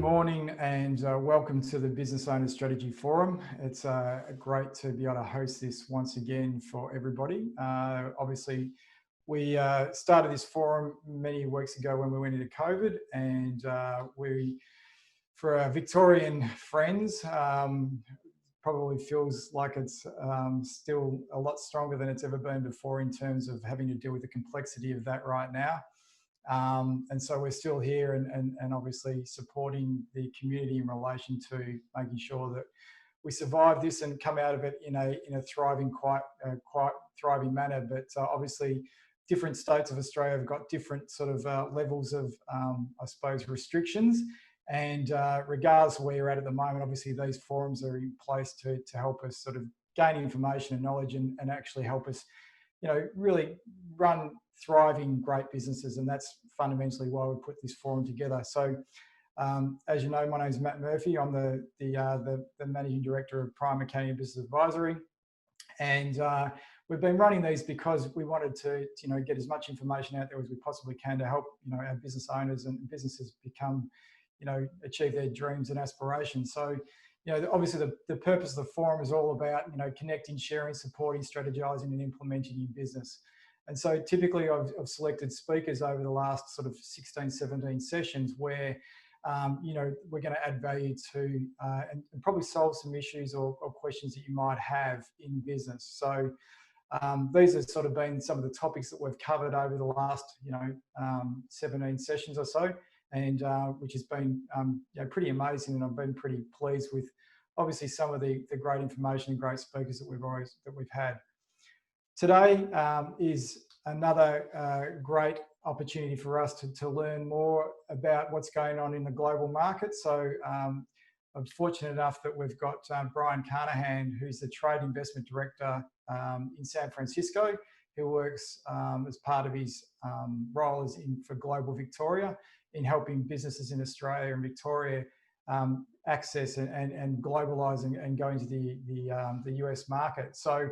morning and welcome to the Business Owner Strategy Forum. It's great to be able to host this once again for everybody. Obviously, we started this forum many weeks ago when we went into COVID, and for our Victorian friends, probably feels like it's still a lot stronger than it's ever been before in terms of having to deal with the complexity of that right now. And so we're still here and obviously supporting the community in relation to making sure that we survive this and come out of it in a thriving, quite thriving manner. But obviously, different states of Australia have got different sort of levels of, I suppose, restrictions. And regardless of where you're at the moment, obviously these forums are in place to help us sort of gain information and knowledge and actually help us, really run thriving great businesses. And that's fundamentally why we put this forum together. So as you know, my name is Matt Murphy. I'm the Managing Director of Prime Academy Business Advisory. And we've been running these because we wanted to, get as much information out there as we possibly can to help, our business owners and businesses become, achieve their dreams and aspirations. So, obviously the purpose of the forum is all about, connecting, sharing, supporting, strategizing and implementing in business. And so typically I've selected speakers over the last sort of 16, 17 sessions where, we're going to add value to and probably solve some issues or questions that you might have in business. So these have sort of been some of the topics that we've covered over the last, 17 sessions or so, and which has been pretty amazing, and I've been pretty pleased with obviously some of the great information and great speakers that we've had. Today is another great opportunity for us to learn more about what's going on in the global market. So I'm fortunate enough that we've got Brian Carnahan, who's the Trade Investment Director in San Francisco, who works as part of his role for Global Victoria in helping businesses in Australia and Victoria access and globalise and go into the US market. So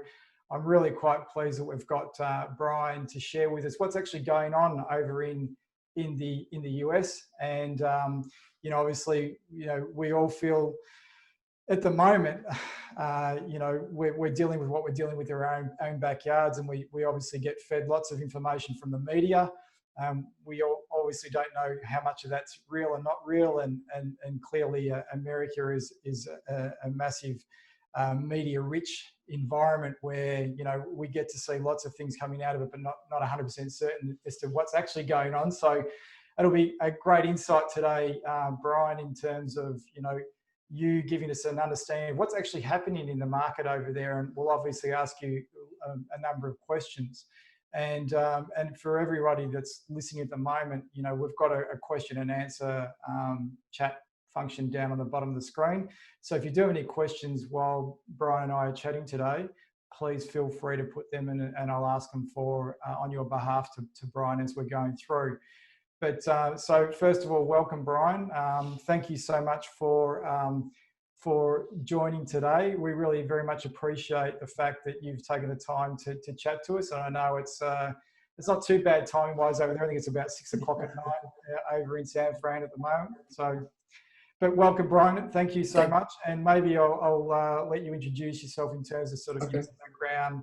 I'm really quite pleased that we've got Brian to share with us what's actually going on over in the US. And obviously, we all feel at the moment, we're dealing with what we're dealing with in our own backyards, and we obviously get fed lots of information from the media. We obviously don't know how much of that's real and not real, and clearly America is a massive media-rich environment where we get to see lots of things coming out of it, but not 100% certain as to what's actually going on. So it'll be a great insight today, Brian, in terms of you giving us an understanding of what's actually happening in the market over there, and we'll obviously ask you a number of questions. And for everybody that's listening at the moment, we've got a question and answer chat function down on the bottom of the screen. So if you do have any questions while Brian and I are chatting today, please feel free to put them in and I'll ask them on your behalf to Brian as we're going through. But so first of all, welcome, Brian. Thank you so much for joining today. We really very much appreciate the fact that you've taken the time to chat to us. And I know it's not too bad timing wise over there. I think it's about 6 o'clock at night over in San Fran at the moment. So, but welcome, Brian. Thank you so much. And maybe I'll let you introduce yourself in terms of sort of your background,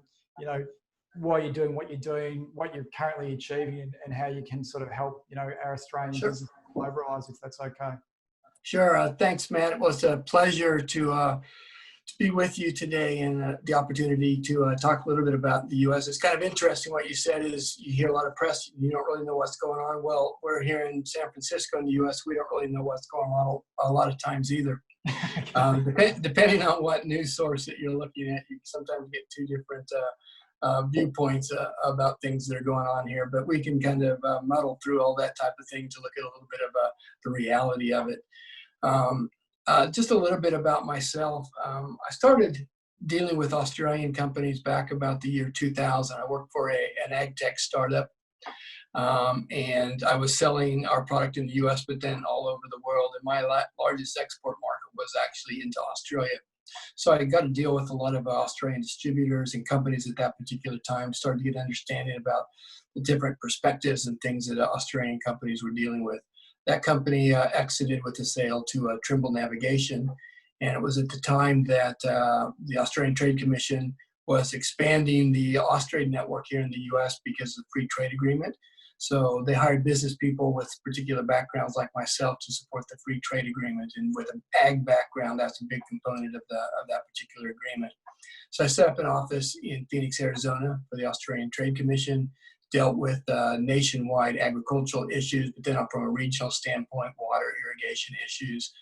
why you're doing what you're doing, what you're currently achieving, and how you can sort of help, our Australian business globalise, if that's okay. Sure. Thanks, Matt. It was a pleasure to be with you today, and the opportunity to talk a little bit about the U.S. It's kind of interesting what you said is you hear a lot of press, you don't really know what's going on. Well, we're here in San Francisco in the U.S. We don't really know what's going on a lot of times either. Depending on what news source that you're looking at, you sometimes get two different viewpoints about things that are going on here, but we can kind of muddle through all that type of thing to look at a little bit of the reality of it. Just a little bit about myself. I started dealing with Australian companies back about the year 2000. I worked for an ag tech startup, and I was selling our product in the US, but then all over the world. And my largest export market was actually into Australia. So I got to deal with a lot of Australian distributors and companies at that particular time, started to get an understanding about the different perspectives and things that Australian companies were dealing with. that company exited with a sale to Trimble Navigation. And it was at the time that the Australian Trade Commission was expanding the Australian network here in the US because of the free trade agreement. So they hired business people with particular backgrounds like myself to support the free trade agreement. And with an ag background, that's a big component of that particular agreement. So I set up an office in Phoenix, Arizona for the Australian Trade Commission, dealt with nationwide agricultural issues, but then from a regional standpoint, water irrigation issues.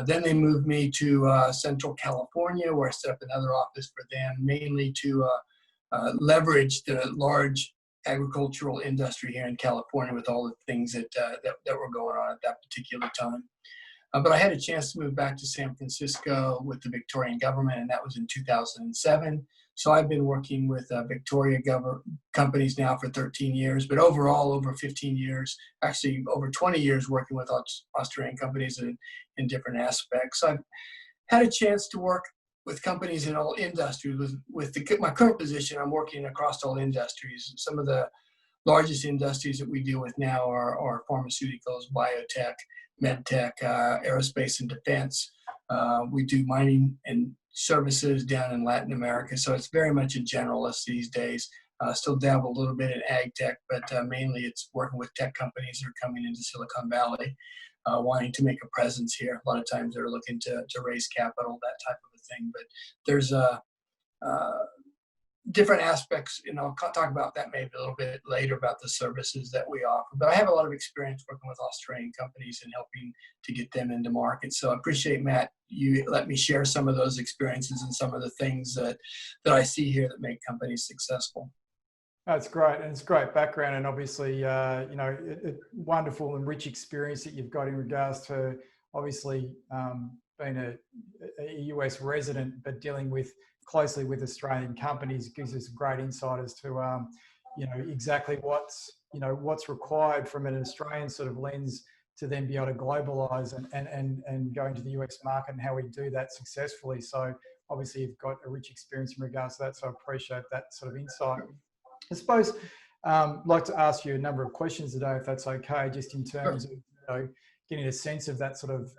Then they moved me to Central California, where I set up another office for them, mainly to leverage the large agricultural industry here in California with all the things that were going on at that particular time. But I had a chance to move back to San Francisco with the Victorian government, and that was in 2007. So I've been working with Victoria companies now for 13 years, but overall over 15 years, actually over 20 years working with Australian companies in different aspects. So I've had a chance to work with companies in all industries. With my current position, I'm working across all industries. Some of the largest industries that we deal with now are pharmaceuticals, biotech, medtech, aerospace and defense. We do mining and services down in Latin America. So it's very much a generalist these days. Still dabble a little bit in ag tech, but mainly it's working with tech companies that are coming into Silicon Valley, wanting to make a presence here. A lot of times they're looking to raise capital, that type of a thing. But there's different aspects, and I'll talk about that maybe a little bit later about the services that we offer. But I have a lot of experience working with Australian companies and helping to get them into market. So I appreciate, Matt, you let me share some of those experiences and some of the things that I see here that make companies successful. That's great, and it's great background, and obviously, wonderful and rich experience that you've got in regards to obviously being a US resident, but dealing closely with Australian companies gives us great insight as to exactly what's required from an Australian sort of lens to then be able to globalise and go into the US market and how we do that successfully. So obviously you've got a rich experience in regards to that. So I appreciate that sort of insight. I suppose I'd like to ask you a number of questions today, if that's okay, just in terms of getting a sense of that sort of,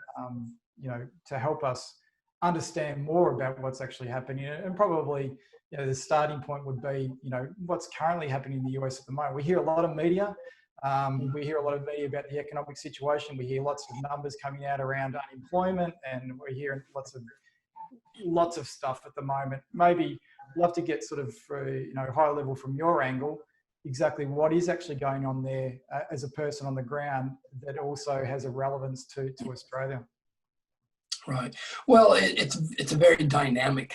to help us understand more about what's actually happening. And probably, the starting point would be, what's currently happening in the US at the moment. We hear a lot of media. We hear a lot of media about the economic situation. We hear lots of numbers coming out around unemployment, and we're hearing lots of stuff at the moment. Maybe love to get sort of, high level from your angle, exactly what is actually going on there as a person on the ground that also has a relevance to Australia. Right. Well, it's a very dynamic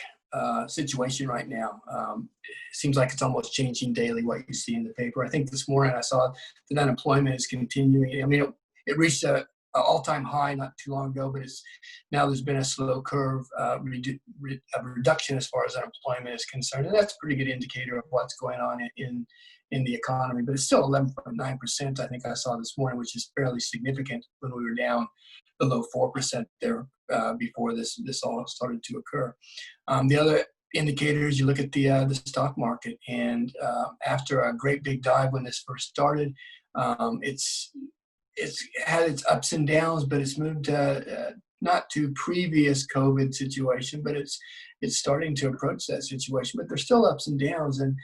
situation right now. It seems like it's almost changing daily what you see in the paper. I think this morning I saw that unemployment is continuing. I mean, it reached an all-time high not too long ago, but now there's been a slow curve, a reduction as far as unemployment is concerned. And that's a pretty good indicator of what's going on in the economy. But it's still 11.9%, I think I saw this morning, which is fairly significant when we were down below 4% there before this all started to occur. The other indicators, you look at the stock market, and after a great big dive when this first started, it's had its ups and downs, but it's moved not to previous COVID situation, but it's starting to approach that situation. But there's still ups and downs, and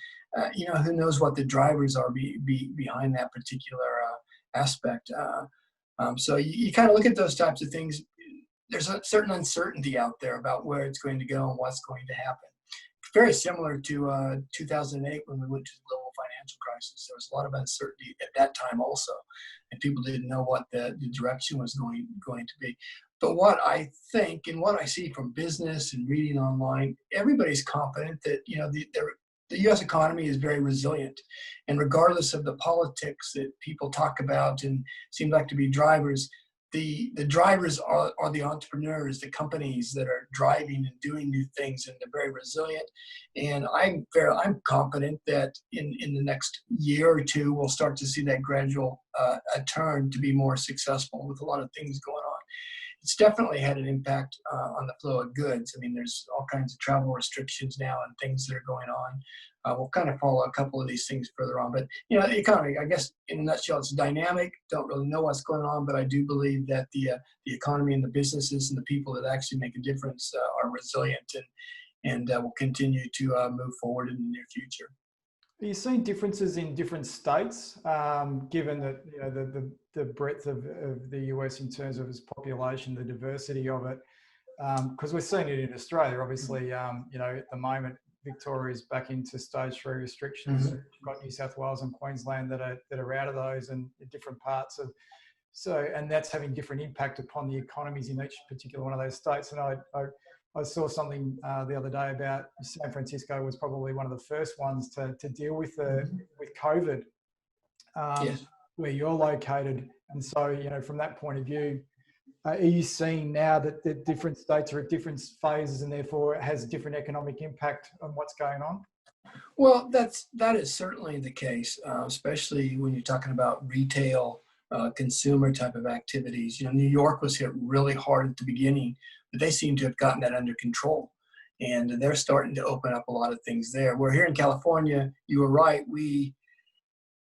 who knows what the drivers are behind that particular aspect. So you kind of look at those types of things. There's a certain uncertainty out there about where it's going to go and what's going to happen. Very similar to 2008 when we went to the global financial crisis. There was a lot of uncertainty at that time also, and people didn't know what the direction was going to be. But what I think and what I see from business and reading online, everybody's confident that the U.S. economy is very resilient, and regardless of the politics that people talk about and seem like to be drivers, the drivers are the entrepreneurs, the companies that are driving and doing new things, and they're very resilient. And I'm confident that in the next year or two, we'll start to see that gradual turn to be more successful with a lot of things going on. it's definitely had an impact on the flow of goods. I mean, there's all kinds of travel restrictions now and things that are going on. We'll kind of follow a couple of these things further on. But, you know, the economy, I guess, in a nutshell, it's dynamic. Don't really know what's going on, but I do believe that the economy and the businesses and the people that actually make a difference are resilient and will continue to move forward in the near future. Are you seeing differences in different states, given that, you know, the breadth of the US in terms of its population, the diversity of it? Because we're seeing it in Australia, obviously. You know, at the moment, Victoria's back into stage 3 restrictions. We've got New South Wales and Queensland that are out of those, and different parts of. So, and that's having different impact upon the economies in each particular one of those states. And I saw something the other day about San Francisco was probably one of the first ones to deal with COVID, Yes. where you're located. And so, you know, from that point of view, are you seeing now that the different states are at different phases and therefore it has a different economic impact on what's going on? Well, that is certainly the case, especially when you're talking about retail, consumer type of activities. You know, New York was hit really hard at the beginning, but they seem to have gotten that under control, and they're starting to open up a lot of things there. We're here in California. You were right. We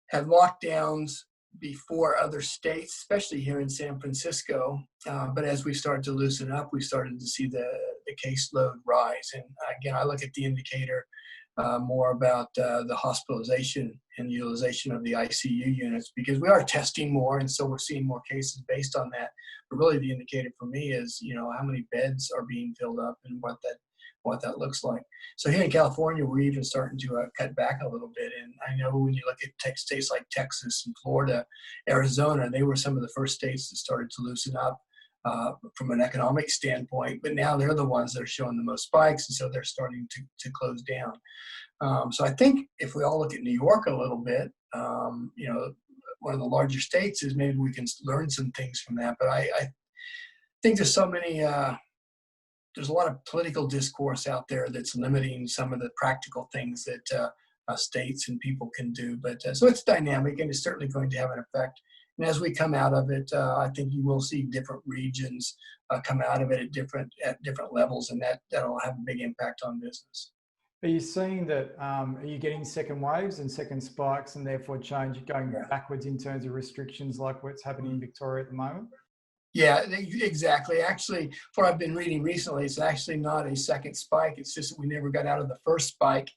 had lockdowns before other states, especially here in San Francisco. But as we started to loosen up, we started to see the caseload rise. And again, I look at the indicator more about the hospitalization and utilization of the ICU units, because we are testing more, and so we're seeing more cases based on that. But really, the indicator for me is, you know, how many beds are being filled up and what that looks like. So here in California, we're even starting to cut back a little bit. And I know when you look at states like Texas and Florida, Arizona, they were some of the first states that started to loosen up from an economic standpoint, but now they're the ones that are showing the most spikes, and so they're starting to close down. So I think if we all look at New York a little bit, you know, one of the larger states, is maybe we can learn some things from that. But I think there's so many, there's a lot of political discourse out there that's limiting some of the practical things that states and people can do. But so it's dynamic, and it's certainly going to have an effect. And as we come out of it, I think you will see different regions come out of it at different levels, and that'll have a big impact on business. Are you seeing that, are you getting second waves and second spikes and therefore going backwards in terms of restrictions like what's happening in Victoria at the moment? Yeah, exactly. Actually, what I've been reading recently, it's actually not a second spike. It's just that we never got out of the first spike,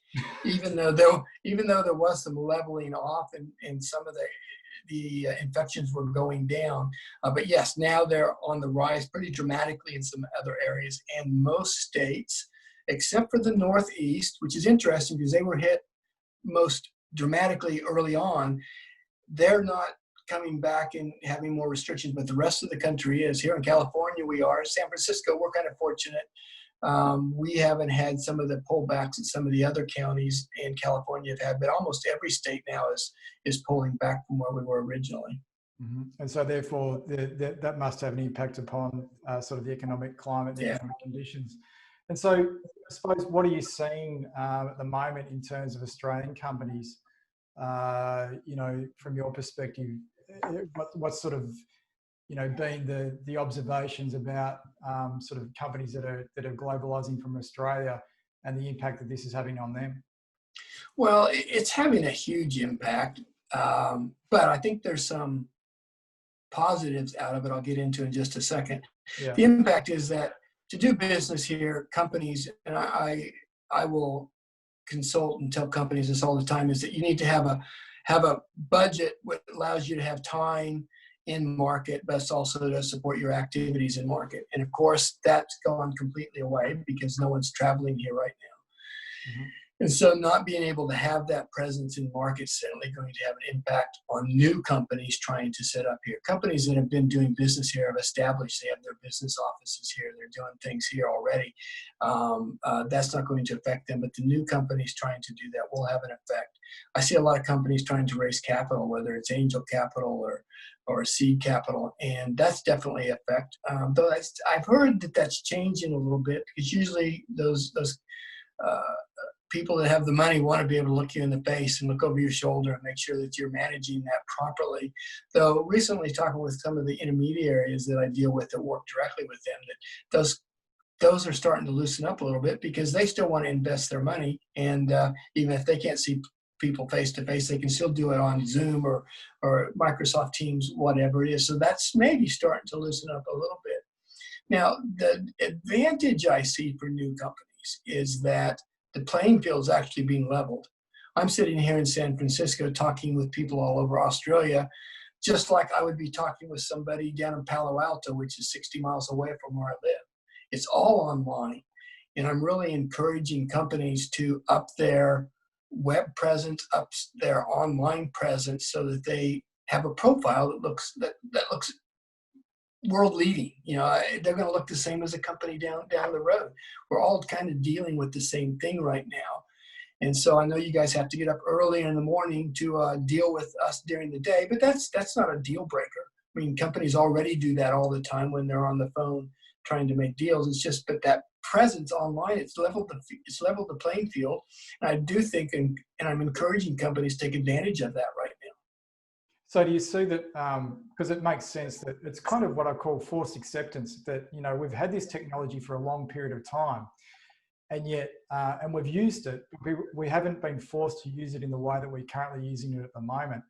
even though there was some leveling off and some of the infections were going down. But yes, now they're on the rise pretty dramatically in some other areas. And most states, except for the Northeast, which is interesting because they were hit most dramatically early on, they're not coming back and having more restrictions, but the rest of the country is. Here in California, we are. San Francisco, we're kind of fortunate. We haven't had some of the pullbacks that some of the other counties in California have had, but almost every state now is pulling back from where we were originally. Mm-hmm. And so therefore that must have an impact upon sort of the economic climate, the economic conditions. And so I suppose, what are you seeing at the moment in terms of Australian companies, you know, from your perspective, what's sort of, you know, been the observations about sort of companies that are globalising from Australia and the impact that this is having on them? Well, it's having a huge impact, but I think there's some positives out of it I'll get into in just a second. Yeah. The impact is that to do business here, companies, and I will consult and tell companies this all the time, is that you need to have a budget that allows you to have time in market, but it's also to support your activities in market. And of course, that's gone completely away because no one's traveling here right now. Mm-hmm. And so not being able to have that presence in market is certainly going to have an impact on new companies trying to set up here. Companies that have been doing business here have established, they have their business offices here, they're doing things here already. That's not going to affect them, but the new companies trying to do that will have an effect. I see a lot of companies trying to raise capital, whether it's angel capital or seed capital, and that's definitely an effect. Though I've heard that that's changing a little bit, because usually those people that have the money want to be able to look you in the face and look over your shoulder and make sure that you're managing that properly. Though recently talking with some of the intermediaries that I deal with that work directly with them, that those are starting to loosen up a little bit because they still want to invest their money. And even if they can't see people face to face, they can still do it on Zoom or Microsoft Teams, whatever it is. So that's maybe starting to loosen up a little bit. Now, the advantage I see for new companies is that the playing field is actually being leveled. I'm sitting here in San Francisco talking with people all over Australia, just like I would be talking with somebody down in Palo Alto, which is 60 miles away from where I live. It's all online. And I'm really encouraging companies to up their web presence, up their online presence so that they have a profile that looks world leading. You know, they're going to look the same as a company down the road. We're all kind of dealing with the same thing right now. And so I know you guys have to get up early in the morning to deal with us during the day, but that's not a deal breaker. I mean, companies already do that all the time when they're on the phone trying to make deals. It's just, but that presence online, it's leveled the playing field. And I do think, and I'm encouraging companies to take advantage of that right now. So do you see that, because it makes sense that it's kind of what I call forced acceptance, that, you know, we've had this technology for a long period of time, and yet, and we've used it, we haven't been forced to use it in the way that we're currently using it at the moment.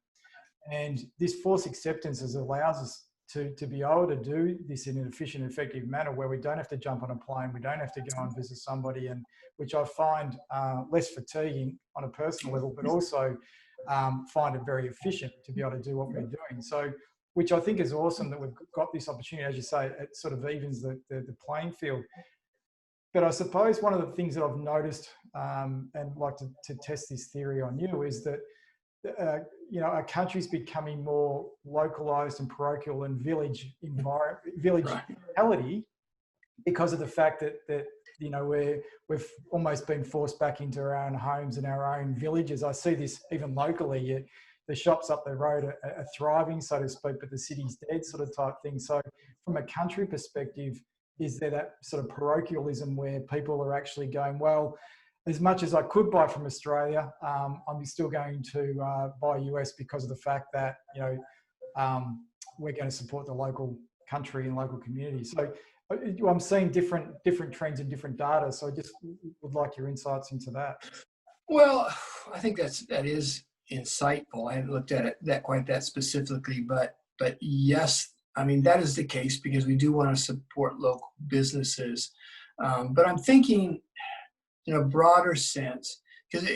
And this forced acceptance allows us to be able to do this in an efficient, effective manner where we don't have to jump on a plane, we don't have to go and visit somebody, and which I find less fatiguing on a personal level, but also find it very efficient to be able to do what we're doing. So, which I think is awesome that we've got this opportunity, as you say, it sort of evens the playing field. But I suppose one of the things that I've noticed and like to test this theory on you is that you know, our country's becoming more localized and parochial and village mentality because of the fact that you know, we've almost been forced back into our own homes and our own villages. I see this even locally. The shops up the road are thriving, so to speak, but the city's dead, sort of type thing. So from a country perspective, is there that sort of parochialism where people are actually going, well, as much as I could buy from Australia, I'm still going to buy US because of the fact that, you know, we're going to support the local country and local community. So I'm seeing different trends and different data. So I just would like your insights into that. Well, I think that is insightful. I haven't looked at it quite that specifically, but yes, I mean, that is the case because we do want to support local businesses. But I'm thinking in a broader sense, because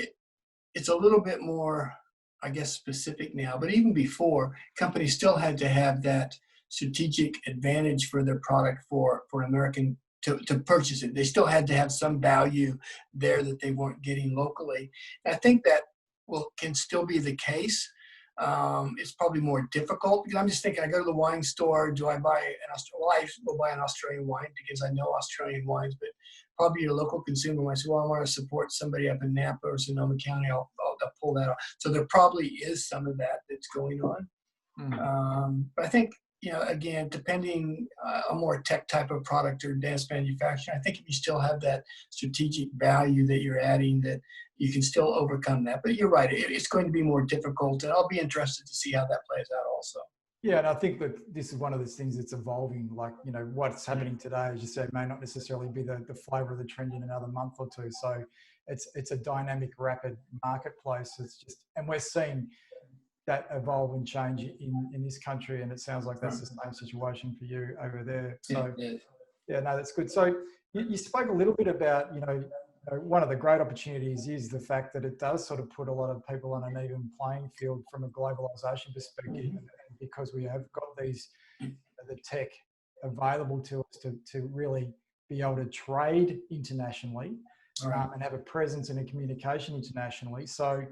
it's a little bit more, I guess, specific now, but even before, companies still had to have that strategic advantage for their product for an American to purchase it. They still had to have some value there that they weren't getting locally. And I think that can still be the case. It's probably more difficult because I'm just thinking, I go to the wine store, do I buy I will buy an Australian wine because I know Australian wines, but probably your local consumer might say, well, I want to support somebody up in Napa or Sonoma County, I'll pull that off. So there probably is some of that that's going on. But I think, you know, again, depending a more tech type of product or advanced manufacturing, I think if you still have that strategic value that you're adding, that you can still overcome that. But you're right, it's going to be more difficult, and I'll be interested to see how that plays out also. Yeah, and I think that this is one of those things that's evolving. Like, you know, what's happening today, as you said, may not necessarily be the flavour of the trend in another month or two. So it's a dynamic, rapid marketplace. It's just, and we're seeing that evolve and change in this country, and it sounds like that's the same situation for you over there. So yeah, no, that's good. So you spoke a little bit about, you know, one of the great opportunities is the fact that it does sort of put a lot of people on an even playing field from a globalisation perspective, and because we have got the tech available to us to really be able to trade internationally and have a presence and a communication internationally. So,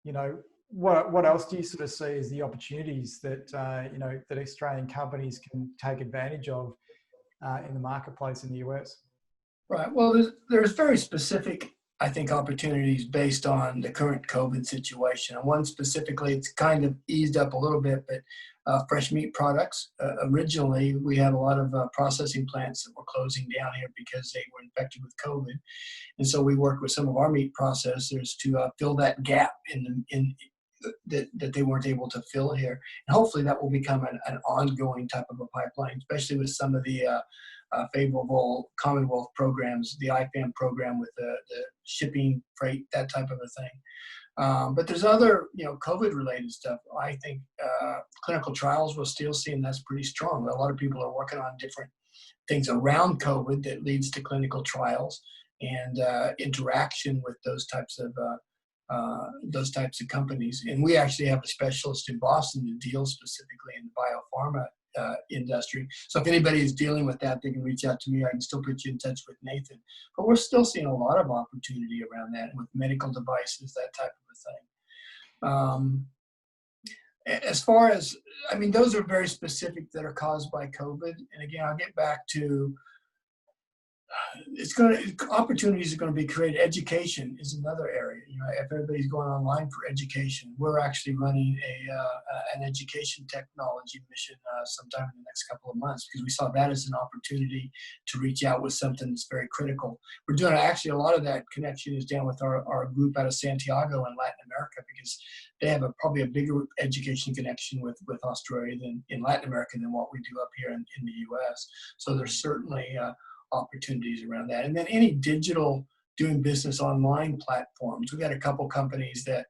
you know, what else do you sort of see as the opportunities that, you know, that Australian companies can take advantage of in the marketplace in the US? Right. Well, there's very specific I think, opportunities based on the current COVID situation. And one specifically, it's kind of eased up a little bit, but fresh meat products. Originally, we had a lot of processing plants that were closing down here because they were infected with COVID. And so we worked with some of our meat processors to fill that gap that they weren't able to fill here. And hopefully that will become an ongoing type of a pipeline, especially with some of the favorable Commonwealth programs, the IFAM program with the shipping, freight, that type of a thing. But there's other, COVID-related stuff. I think clinical trials we're still seeing that's pretty strong. A lot of people are working on different things around COVID that leads to clinical trials and interaction with those types of companies. And we actually have a specialist in Boston that deals specifically in the biopharma industry. So if anybody is dealing with that, they can reach out to me. I can still put you in touch with Nathan. But we're still seeing a lot of opportunity around that with medical devices, that type of a thing. As far as, those are very specific that are caused by COVID. And again, I'll get back to opportunities are going to be created. Education is another area. If everybody's going online for education, we're actually running an education technology mission sometime in the next couple of months, because we saw that as an opportunity to reach out with something that's very critical. We're doing actually a lot of that connection is down with our group out of Santiago in Latin America, because they have probably a bigger education connection with Australia than in Latin America than what we do up here in the U.S. So there's certainly opportunities around that. And then any digital doing business online platforms. We've got a couple companies that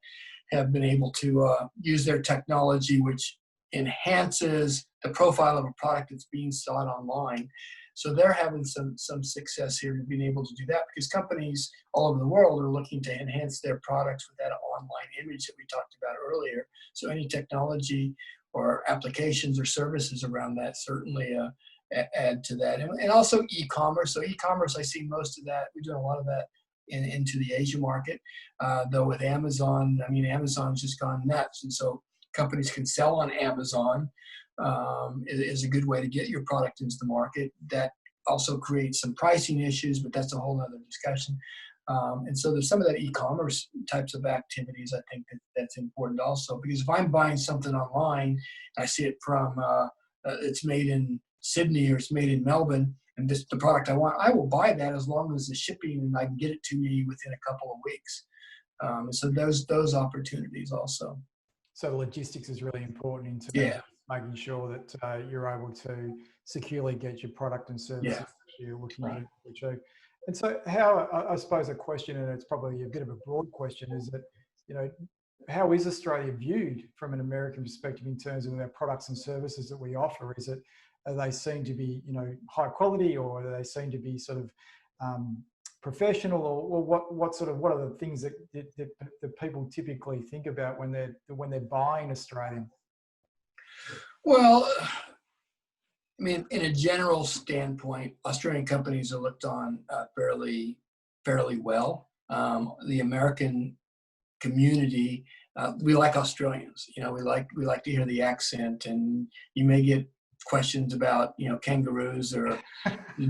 have been able to use their technology, which enhances the profile of a product that's being sought online. So they're having some success here in being able to do that, because companies all over the world are looking to enhance their products with that online image that we talked about earlier. So any technology or applications or services around that certainly add to that. And also e-commerce. So e-commerce, I see most of that. We're doing a lot of that into the Asia market. Though with Amazon, Amazon's just gone nuts. And so companies can sell on Amazon. Is a good way to get your product into the market. That also creates some pricing issues, but that's a whole other discussion. And so there's some of that e-commerce types of activities. I think that's important also, because if I'm buying something online, I see it from it's made in Sydney or it's made in Melbourne, and this the product I want, I will buy that as long as the shipping and I can get it to me within a couple of weeks. And so those opportunities also. So the logistics is really important in terms of making sure that you're able to securely get your product and services you're looking to achieve. And so how, I suppose a question, and it's probably a bit of a broad question, is that, how is Australia viewed from an American perspective in terms of our products and services that we offer? Are they seen to be, high quality, or are they seen to be sort of professional, or what are the things that people typically think about when they're buying Australian? Well, in a general standpoint, Australian companies are looked on fairly well. The American community, we like Australians. We like to hear the accent, and you may get questions about kangaroos or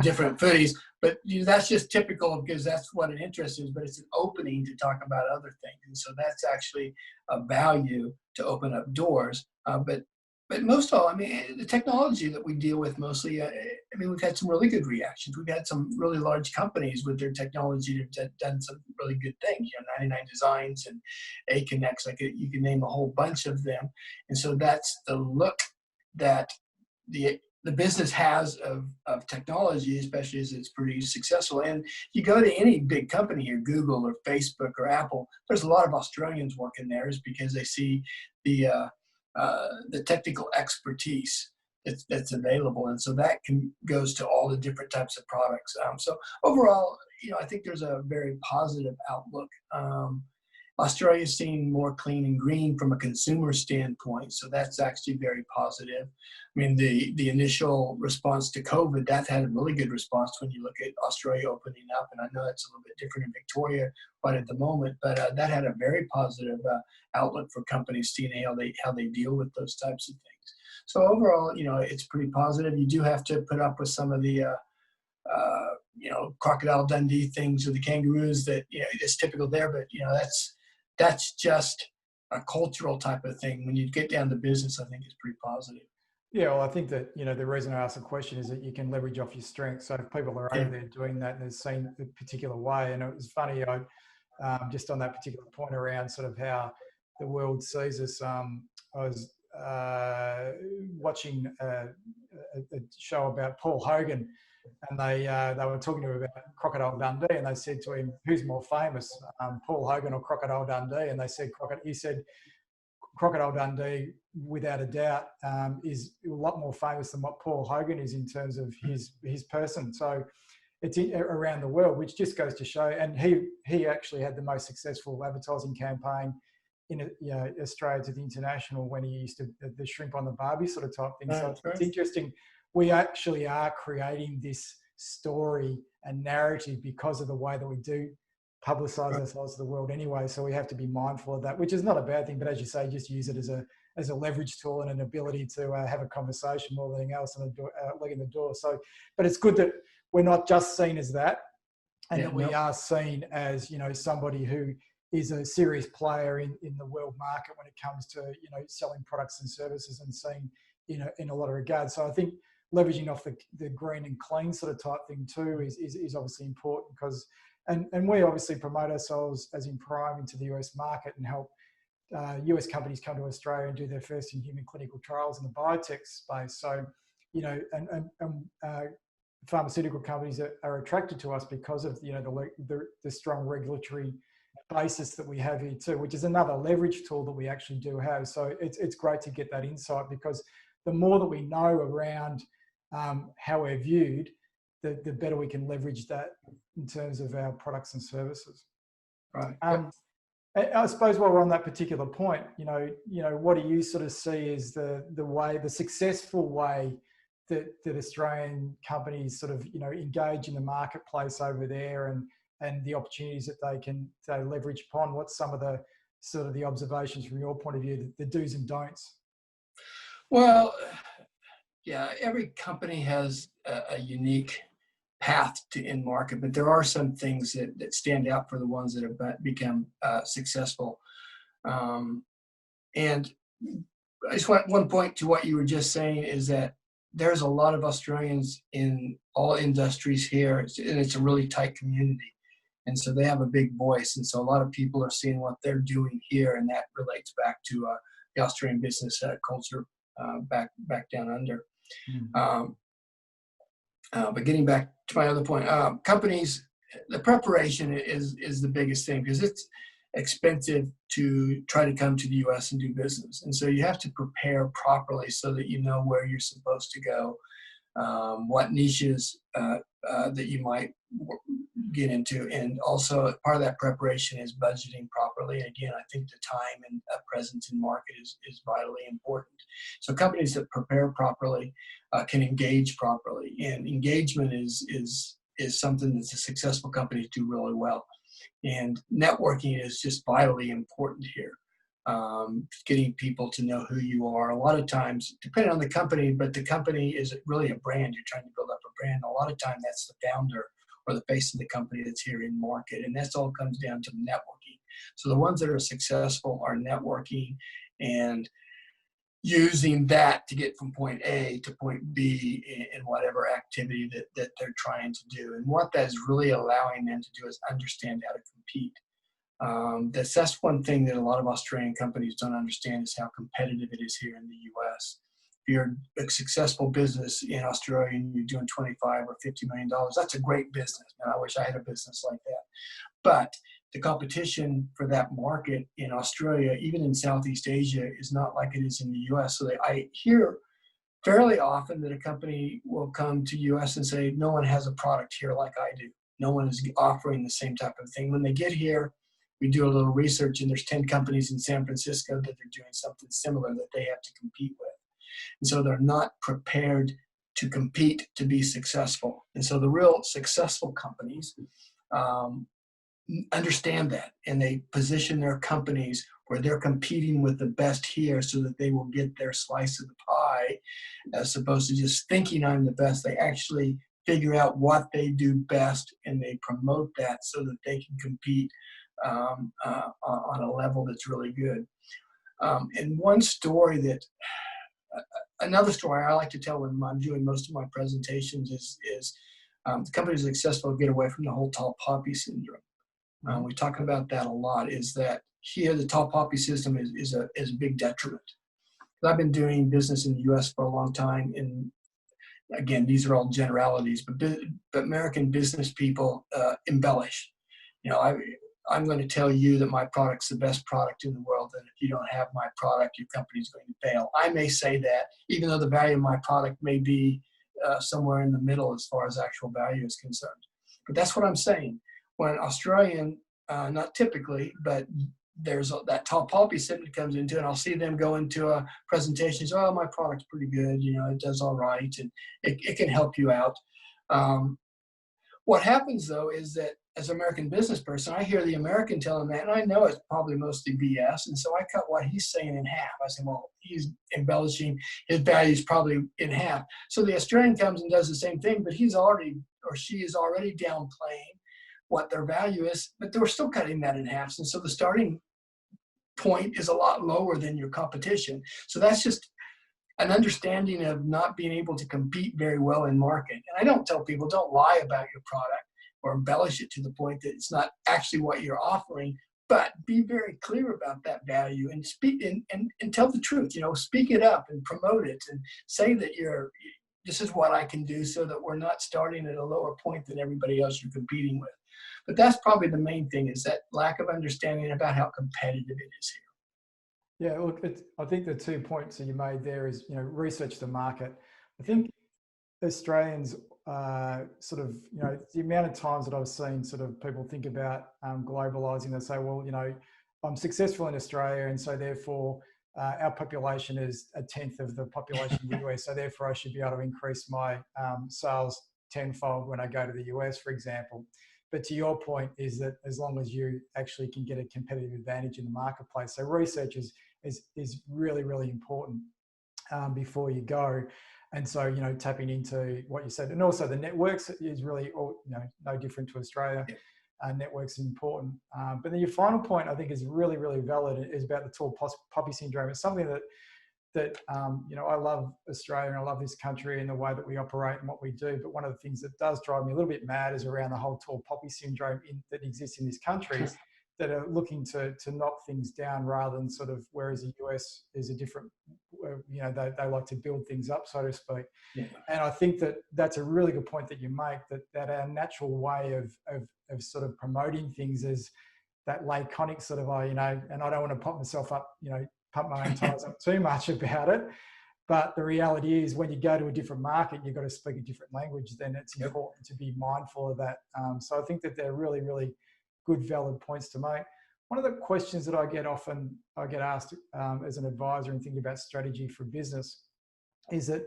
different foodies, but that's just typical, because that's what an interest is. But it's an opening to talk about other things, and so that's actually a value to open up doors. But most of all, the technology that we deal with mostly, we've had some really good reactions. We've had some really large companies with their technology that have done some really good things. 99 Designs and Ecommerce, you can name a whole bunch of them. And so that's the look that the business has of technology, especially as it's pretty successful. And you go to any big company here, Google or Facebook or Apple, there's a lot of Australians working there, is because they see the technical expertise that's available. And so that goes to all the different types of products. So overall, I think there's a very positive outlook. Australia's seeing more clean and green from a consumer standpoint, so that's actually very positive. The initial response to COVID, that had a really good response when you look at Australia opening up, and I know that's a little bit different in Victoria right at the moment, but that had a very positive outlook for companies, seeing how they deal with those types of things. So overall, it's pretty positive. You do have to put up with some of the Crocodile Dundee things or the kangaroos that, is typical there, but, that's just a cultural type of thing. When you get down to business, I think it's pretty positive. Yeah, well, I think that, the reason I asked the question is that you can leverage off your strengths. So if people are over Yeah. there doing that and they're seen a particular way, and it was funny, just on that particular point around sort of how the world sees us, I was watching a show about Paul Hogan, and they were talking to him about Crocodile Dundee, and they said to him, "Who's more famous, Paul Hogan or Crocodile Dundee?" And he said, Crocodile Dundee, without a doubt, is a lot more famous than what Paul Hogan is in terms of his person. So it's around the world, which just goes to show. And he actually had the most successful advertising campaign in Australia to the international when he used to the shrimp on the Barbie sort of type thing. So it's interesting. We actually are creating this story and narrative because of the way that we do publicize ourselves to the world anyway. So we have to be mindful of that, which is not a bad thing, but as you say, just use it as a leverage tool and an ability to have a conversation more than anything else and a leg in the door. So, but it's good that we're not just seen as that, and that we are seen as, somebody who is a serious player in the world market when it comes to, selling products and services and seen in a lot of regards. So I think leveraging off the green and clean sort of type thing too is obviously important, because and we obviously promote ourselves as in Prime into the US market and help US companies come to Australia and do their first in human clinical trials in the biotech space. So, pharmaceutical companies are attracted to us because of the strong regulatory basis that we have here too, which is another leverage tool that we actually do have. So it's great to get that insight, because the more that we know around how we're viewed, the better we can leverage that in terms of our products and services. Right. I suppose while we're on that particular point, what do you sort of see as the successful way that Australian companies sort of, engage in the marketplace over there, and the opportunities that they leverage upon? What's some of the sort of the observations from your point of view, the do's and don'ts? Well, yeah, every company has a unique path to in market, but there are some things that stand out for the ones that have become successful. And I just want one point to what you were just saying is that there's a lot of Australians in all industries here, and it's a really tight community. And so they have a big voice. And so a lot of people are seeing what they're doing here, and that relates back to the Australian business culture back down under. Mm-hmm. But getting back to my other point, companies, the preparation is the biggest thing, because it's expensive to try to come to the US and do business. And so you have to prepare properly so that you know where you're supposed to go, what niches that you might get into. And also part of that preparation is budgeting properly. Again, I think the time and presence in market is vitally important. So companies that prepare properly can engage properly, and engagement is something that the successful companies do really well. And networking is just vitally important here. Getting people to know who you are. A lot of times, depending on the company, but the company is really a brand. You're trying to build up a brand. A lot of time that's the founder or the face of the company that's here in market. And that's all comes down to networking. So the ones that are successful are networking and using that to get from point A to point B in whatever activity that they're trying to do. And what that's really allowing them to do is understand how to compete. That's one thing that a lot of Australian companies don't understand, is how competitive it is here in the US. If you're a successful business in Australia and you're doing $25 or $50 million, that's a great business. And I wish I had a business like that. But the competition for that market in Australia, even in Southeast Asia, is not like it is in the US. So I hear fairly often that a company will come to US and say, no one has a product here like I do. No one is offering the same type of thing. When they get here, we do a little research, and there's 10 companies in San Francisco that are doing something similar that they have to compete with. And so they're not prepared to compete to be successful. And so the real successful companies understand that, and they position their companies where they're competing with the best here so that they will get their slice of the pie, as opposed to just thinking I'm the best. They actually figure out what they do best, and they promote that so that they can compete on a level that's really good. And one story that, another story I like to tell when I'm doing most of my presentations is the companies successful get away from the whole tall poppy syndrome. We talk about that a lot, is that here the tall poppy system is a big detriment. I've been doing business in the US for a long time, and again, these are all generalities, but American business people embellish. You know, I'm going to tell you that my product's the best product in the world, and if you don't have my product, your company's going to fail. I may say that, even though the value of my product may be somewhere in the middle as far as actual value is concerned. But that's what I'm saying. When an Australian, not typically, but there's that tall poppy syndrome comes into it, and I'll see them go into a presentation, say, oh, my product's pretty good, you know, it does all right, and it can help you out. What happens, though, is that as an American business person, I hear the American telling that, and I know it's probably mostly BS, and so I cut what he's saying in half. I say, well, he's embellishing, his value's probably in half. So the Australian comes and does the same thing, but he's already, or she is already downplaying what their value is, but they're still cutting that in half. And so the starting point is a lot lower than your competition. So that's just an understanding of not being able to compete very well in market. And I don't tell people, don't lie about your product or embellish it to the point that it's not actually what you're offering, but be very clear about that value and speak and tell the truth, you know, speak it up and promote it and say that this is what I can do, so that we're not starting at a lower point than everybody else you're competing with. But that's probably the main thing, is that lack of understanding about how competitive it is here. Yeah, look, I think the 2 points that you made there is, you know, research the market. I think Australians sort of, you know, the amount of times that I've seen sort of people think about globalising, they say, well, you know, I'm successful in Australia, and so therefore our population is 1/10 of the population in the US, so therefore I should be able to increase my sales tenfold when I go to the US, for example. But to your point is that as long as you actually can get a competitive advantage in the marketplace, so research is really, really important before you go. And so, you know, tapping into what you said, and also the networks is really, you know, no different to Australia. Networks is important. But then your final point, I think, is really, really valid, is about the tall poppy syndrome. It's something that you know, I love Australia and I love this country and the way that we operate and what we do. But one of the things that does drive me a little bit mad is around the whole tall poppy syndrome that exists in this country, that are looking to knock things down rather than sort of, whereas the US is a different, you know, they like to build things up, so to speak. Yeah. And I think that that's a really good point that you make, that our natural way of sort of promoting things is that laconic sort of, you know, and I don't want to pump myself up, you know, pump my own tires up too much about it. But the reality is, when you go to a different market, you've got to speak a different language, then it's important to be mindful of that. So I think that they're really, really good, valid points to make. One of the questions that I get asked as an advisor and thinking about strategy for business is that,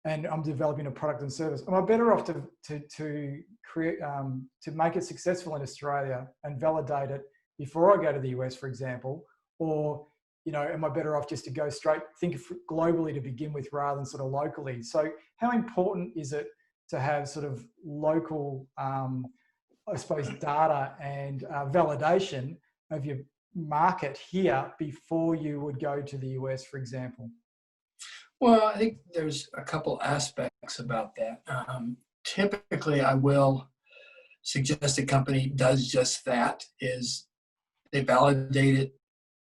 and I'm developing a product and service, am I better off to create, to make it successful in Australia and validate it before I go to the US, for example, or, you know, am I better off just to go straight, think globally to begin with rather than sort of locally? So how important is it to have sort of local, I suppose, data and validation of your market here before you would go to the US, for example? Well, I think there's a couple aspects about that. Typically, I will suggest a company does just that, is they validate it,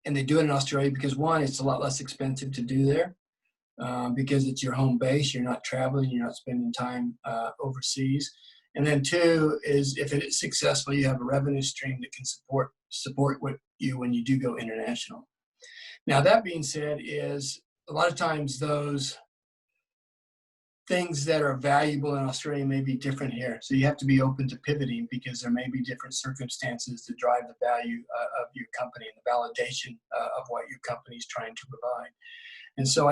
and they do it in Australia because, one, it's a lot less expensive to do there because it's your home base. You're not traveling, you're not spending time overseas. And then two is, if it is successful, you have a revenue stream that can support you when you do go international. Now, that being said, is a lot of times those things that are valuable in Australia may be different here. So you have to be open to pivoting, because there may be different circumstances that drive the value of your company and the validation of what your company is trying to provide. And so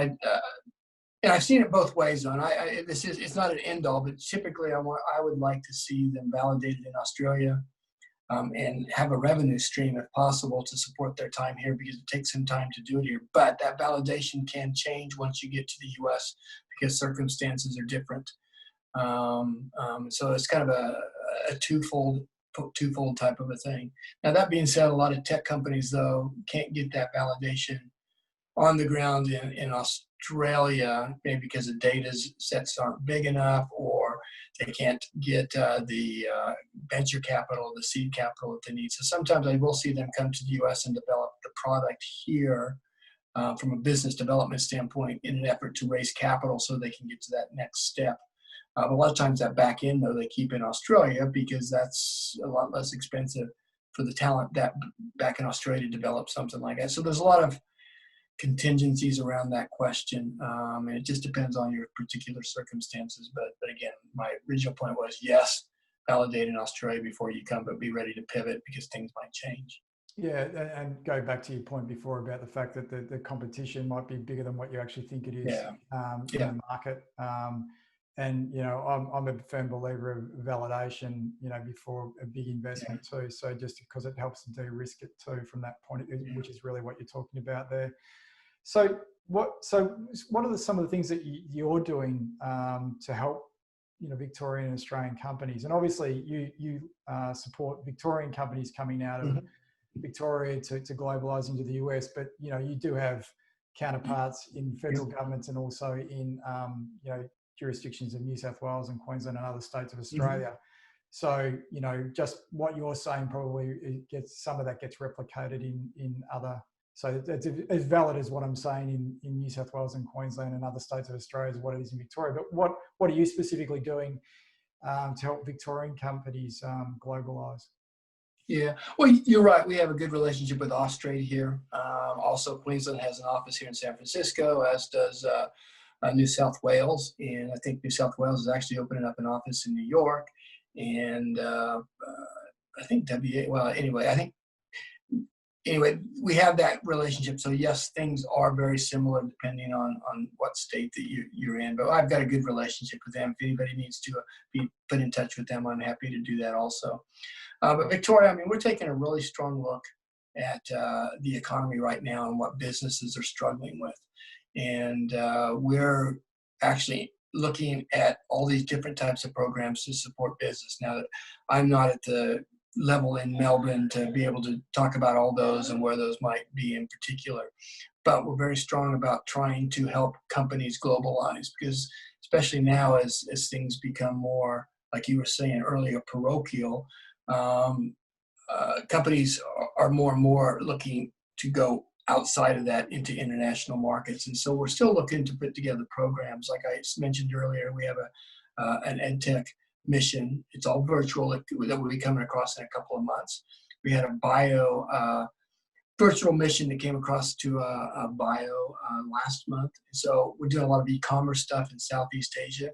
and I've seen it both ways, though. And it's not an end all, but typically I would like to see them validated in Australia and have a revenue stream if possible to support their time here, because it takes some time to do it here. But that validation can change once you get to the US, because circumstances are different. So it's kind of a twofold type of a thing. Now, that being said, a lot of tech companies, though, can't get that validation on the ground in Australia, maybe because the data sets aren't big enough, or they can't get the venture capital, the seed capital that they need. So sometimes I will see them come to the US and develop the product here from a business development standpoint in an effort to raise capital so they can get to that next step. A lot of times that back end, though, they keep in Australia because that's a lot less expensive for the talent that back in Australia to develop something like that. So there's a lot of contingencies around that question, and it just depends on your particular circumstances. But again, my original point was, yes, validate in Australia before you come, but be ready to pivot because things might change. Yeah, and go back to your point before about the fact that the competition might be bigger than what you actually think it is in the market. And, you know, I'm a firm believer of validation, you know, before a big investment too. So just because it helps to de-risk it too from that point, which is really what you're talking about there. So what are some of the things that you're doing to help, you know, Victorian and Australian companies? And obviously you support Victorian companies coming out of Victoria to globalise into the US, but, you know, you do have counterparts in federal governments and also in, you know, jurisdictions of New South Wales and Queensland and other states of Australia. So, you know, just what you're saying probably some of that gets replicated in other. So it's as valid as what I'm saying in New South Wales and Queensland and other states of Australia as what it is in Victoria. But what are you specifically doing to help Victorian companies globalise? Yeah, well, you're right. We have a good relationship with Australia here. Also, Queensland has an office here in San Francisco, as does New South Wales. And I think New South Wales is actually opening up an office in New York. And I think anyway, we have that relationship. So yes, things are very similar depending on what state that you're in. But I've got a good relationship with them. If anybody needs to be put in touch with them, I'm happy to do that also. But Victoria, I mean, we're taking a really strong look at the economy right now and what businesses are struggling with. And we're actually looking at all these different types of programs to support business. Now that I'm not at the level in Melbourne to be able to talk about all those and where those might be in particular, but we're very strong about trying to help companies globalize, because especially now as things become more, like you were saying earlier, parochial, companies are more and more looking to go outside of that into international markets. And so we're still looking to put together programs. Like I mentioned earlier, we have an EdTech mission. It's all virtual that will be coming across in a couple of months. We had a bio virtual mission that came across to a bio last month. So we're doing a lot of e-commerce stuff in Southeast Asia.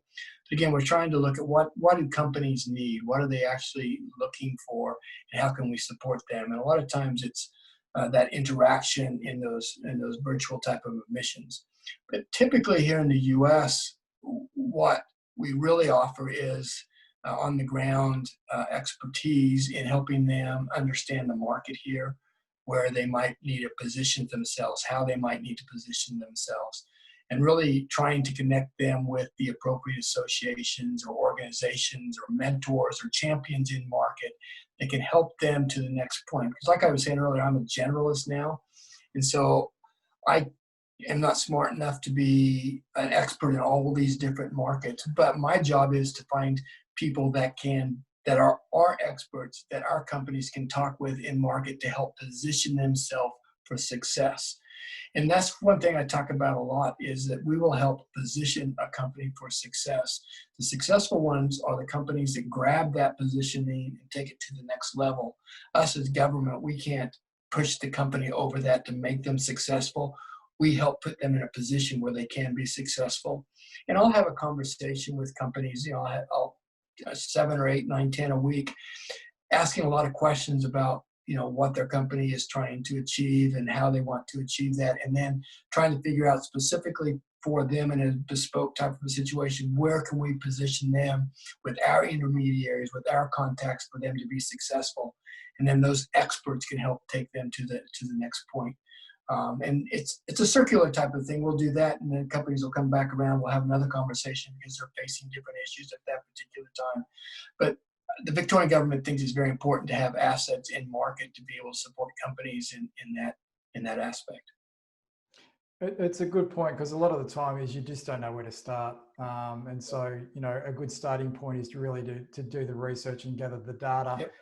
But again, we're trying to look at what do companies need? What are they actually looking for? And how can we support them? And a lot of times it's that interaction in those virtual type of missions. But typically here in the US, what we really offer is on the ground expertise in helping them understand the market here, where they might need to position themselves, how they might need to position themselves, and really trying to connect them with the appropriate associations or organizations or mentors or champions in market that can help them to the next point. Because like I was saying earlier, I'm a generalist now. And so I am not smart enough to be an expert in all these different markets, but my job is to find people that are experts that our companies can talk with in market to help position themselves for success. And that's one thing I talk about a lot, is that we will help position a company for success. The successful ones are the companies that grab that positioning and take it to the next level. Us as government, we can't push the company over that to make them successful. We help put them in a position where they can be successful. And I'll have a conversation with companies, you know, I'll 7 or 8, 9, 10 a week, asking a lot of questions about, you know, what their company is trying to achieve and how they want to achieve that, and then trying to figure out specifically for them in a bespoke type of a situation, where can we position them with our intermediaries, with our contacts for them to be successful, and then those experts can help take them to the next point. And it's a circular type of thing. We'll do that, and then companies will come back around. We'll have another conversation because they're facing different issues at that particular time. But the Victorian government thinks it's very important to have assets in market to be able to support companies in that aspect. It's a good point, because a lot of the time is you just don't know where to start. And so, a good starting point is really to do the research and gather the data. Yep.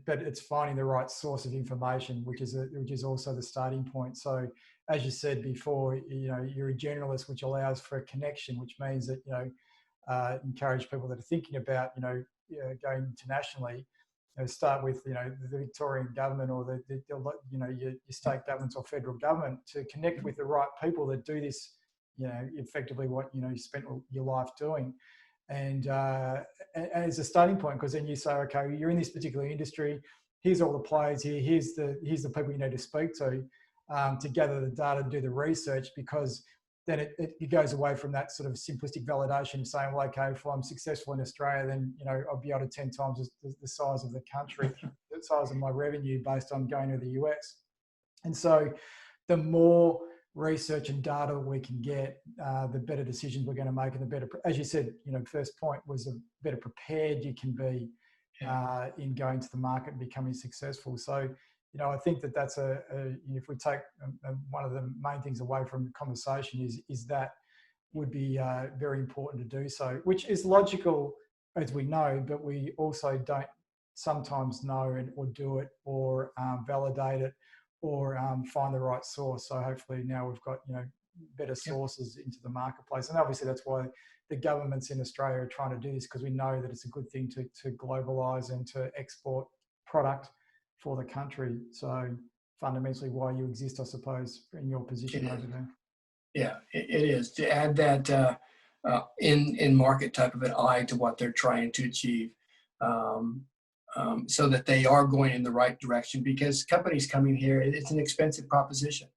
But it's finding the right source of information, which is also the starting point. So as you said before, you're a generalist, which allows for a connection, which means that, encourage people that are thinking about, going internationally, start with, the Victorian government or your state governments or federal government, to connect with the right people that do this, effectively what, you spent your life doing. And as a starting point, because then you say, okay, you're in this particular industry, here's all the players here, here's the people you need to speak to gather the data, do the research, because then it goes away from that sort of simplistic validation, saying, well, okay, if I'm successful in Australia, then I'll be able to 10 times the size of the country, the size of my revenue, based on going to the US. And so the more research and data we can get, the better decisions we're going to make, and the better, as you said, first point was, the better prepared you can be in going to the market and becoming successful. So, I think that's if we take one of the main things away from the conversation is that would be very important to do so, which is logical, as we know, but we also don't sometimes know or do it, or validate it, or find the right source. So hopefully now we've got, better sources into the marketplace. And obviously that's why the governments in Australia are trying to do this, because we know that it's a good thing to globalise and to export product for the country. So fundamentally why you exist, I suppose, in your position over there. Yeah, it is, to add that in market type of an eye to what they're trying to achieve, so that they are going in the right direction. Because companies coming here, it's an expensive proposition,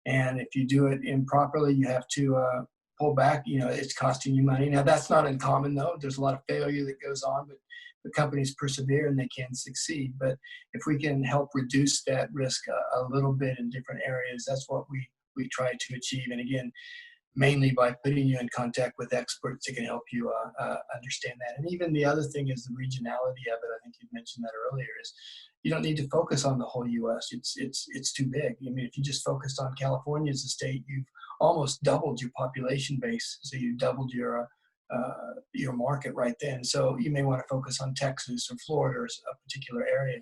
and if you do it improperly, you have to pull back. It's costing you money. Now that's not uncommon, though. There's a lot of failure that goes on, but the companies persevere and they can succeed. But if we can help reduce that risk a little bit in different areas, that's what we try to achieve. And again, mainly by putting you in contact with experts that can help you understand that. And even the other thing is the regionality of it. I think you mentioned that earlier, is you don't need to focus on the whole U.S. It's too big. I mean, if you just focused on California as a state, you've almost doubled your population base. So you doubled your market right then. So you may want to focus on Texas or Florida or a particular area.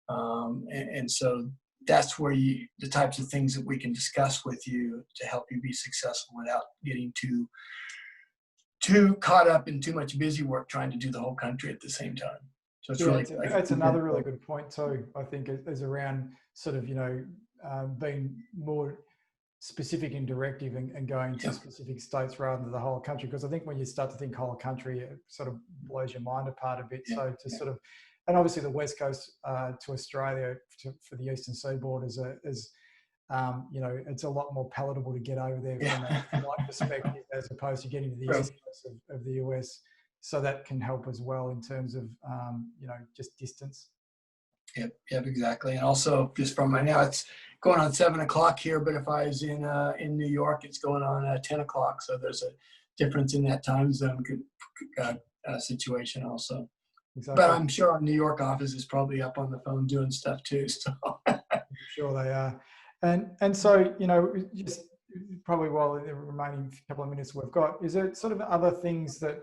And so that's where the types of things that we can discuss with you to help you be successful without getting too caught up in too much busy work trying to do the whole country at the same time. So it's that's another really good point too. I think is around sort of, being more specific and directive and going to specific states rather than the whole country. Because I think when you start to think whole country, it sort of blows your mind apart a bit. So to sort of, and obviously the West Coast to Australia for the Eastern Seaboard is it's a lot more palatable to get over there from a flight perspective, as opposed to getting to the East Coast of the US. So that can help as well in terms of, just distance. Yep, exactly. And also, just from right now, it's going on 7 o'clock here, but if I was in New York, it's going on 10 o'clock. So there's a difference in that time zone situation also. Exactly. But I'm sure our New York office is probably up on the phone doing stuff too. So I'm sure they are. And so, just probably while the remaining couple of minutes we've got, is there sort of other things that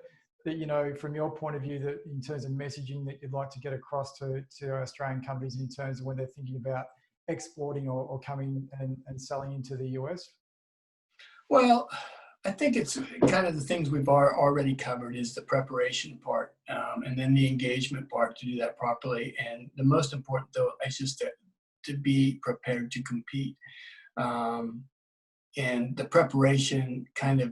from your point of view, that in terms of messaging that you'd like to get across to Australian companies in terms of when they're thinking about exporting or coming and selling into the US? Well, I think it's kind of the things we've already covered is the preparation part, and then the engagement part to do that properly. And the most important, though, is just to be prepared to compete. And the preparation kind of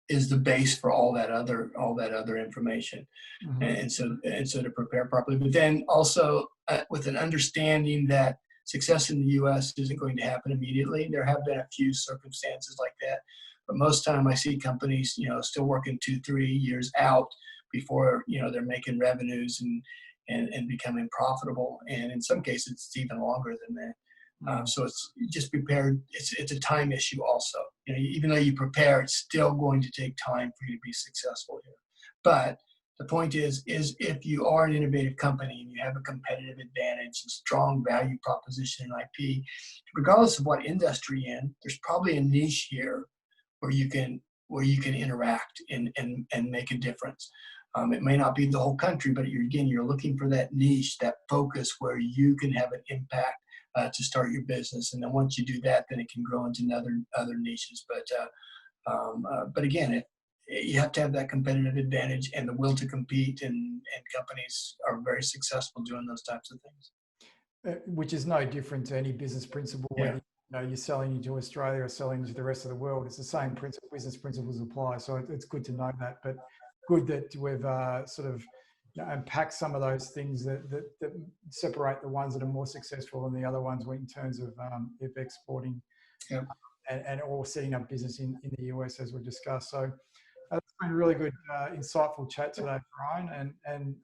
is the base for all that other information. Mm-hmm. and so to prepare properly, but then also with an understanding that success in the U.S. isn't going to happen immediately. There have been a few circumstances like that, but most time I see companies still working 2-3 years out before they're making revenues and becoming profitable, and in some cases it's even longer than that. So it's just prepared. It's a time issue also. You know, even though you prepare, it's still going to take time for you to be successful here. But the point is if you are an innovative company and you have a competitive advantage and strong value proposition in IP, regardless of what industry you're in, there's probably a niche here where you can interact and make a difference. It may not be the whole country, but you're looking for that niche, that focus where you can have an impact to start your business. And then once you do that, then it can grow into other niches. But again, you have to have that competitive advantage and the will to compete, and companies are very successful doing those types of things. Which is no different to any business principle, whether you're selling into Australia or selling into the rest of the world. It's the same principle, business principles apply. So it's good to know that, but good that we've sort of unpacked some of those things that separate the ones that are more successful and the other ones in terms of if exporting and or setting up business in the US, as we discussed. So it's been a really good, insightful chat today, Brian, and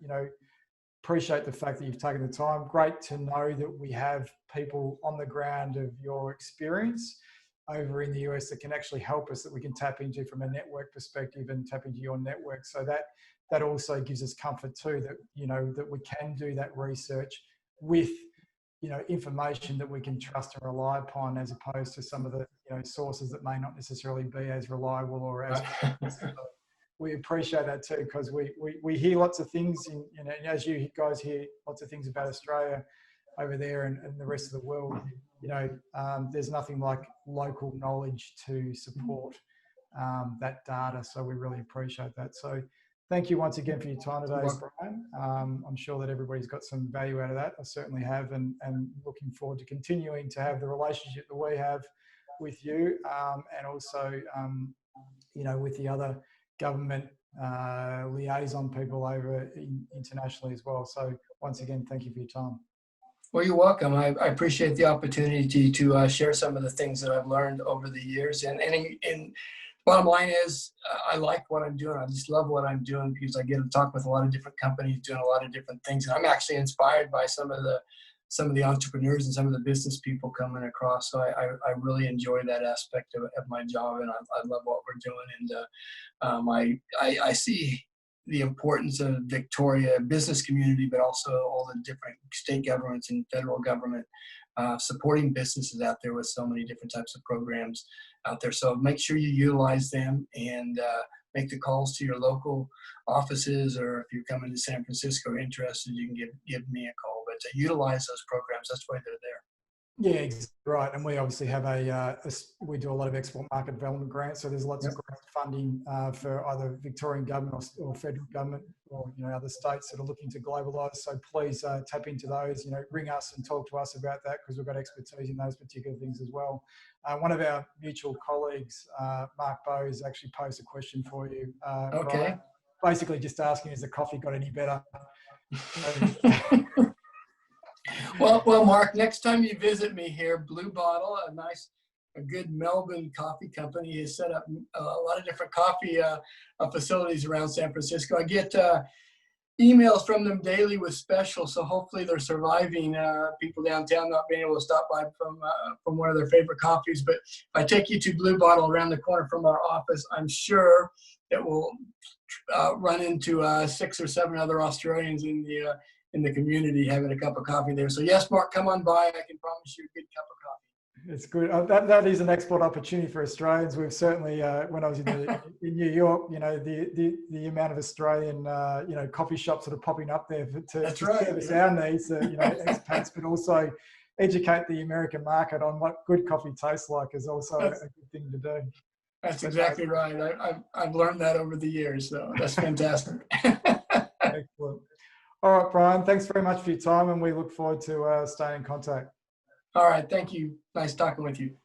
appreciate the fact that you've taken the time. Great to know that we have people on the ground of your experience over in the US that can actually help us, that we can tap into from a network perspective and tap into your network. So that also gives us comfort too, that that we can do that research with information that we can trust and rely upon, as opposed to some of the sources that may not necessarily be as reliable or as we appreciate that too, because we hear lots of things as you guys hear lots of things about Australia over there and the rest of the world. There's nothing like local knowledge to support that data. So we really appreciate that. So thank you once again for your time today, Brian. I'm sure that everybody's got some value out of that. I certainly have, and looking forward to continuing to have the relationship that we have with you, and also, with the other government liaison people over internationally as well. So once again, thank you for your time. Well, you're welcome. I appreciate the opportunity to share some of the things that I've learned over the years. And bottom line is, I like what I'm doing. I just love what I'm doing because I get to talk with a lot of different companies doing a lot of different things. And I'm actually inspired by some of the entrepreneurs and some of the business people coming across. So I really enjoy that aspect of my job, and I love what we're doing. And I see the importance of Victoria business community, but also all the different state governments and federal government supporting businesses out there with so many different types of programs out there. So make sure you utilize them and make the calls to your local offices, or if you're coming to San Francisco or interested, you can give me a call. But to utilize those programs, that's why they're there. Yeah, exactly right. And we obviously have we do a lot of export market development grants. So there's lots of grant funding for either Victorian government or federal government, or other states that are looking to globalise. So please tap into those. Ring us and talk to us about that, because we've got expertise in those particular things as well. One of our mutual colleagues, Mark Bowes, actually posed a question for you. Okay. Brian, basically just asking, has the coffee got any better? Well, Mark, next time you visit me here, Blue Bottle, a good Melbourne coffee company, has set up a lot of different coffee facilities around San Francisco. I get emails from them daily with specials, so hopefully they're surviving. People downtown not being able to stop by from one of their favorite coffees. But if I take you to Blue Bottle around the corner from our office, I'm sure that we'll run into 6 or 7 other Australians in the community having a cup of coffee there. So yes, Mark, come on by. I can promise you a good cup of coffee. It's good. That is an export opportunity for Australians. We've certainly, when I was in New York, the amount of Australian, coffee shops that are popping up there to service our needs, expats, but also educate the American market on what good coffee tastes like is also a good thing to do. That's exactly right. I've learned that over the years, so that's fantastic. Excellent. All right, Brian, thanks very much for your time, and we look forward to staying in contact. All right, thank you. Nice talking with you.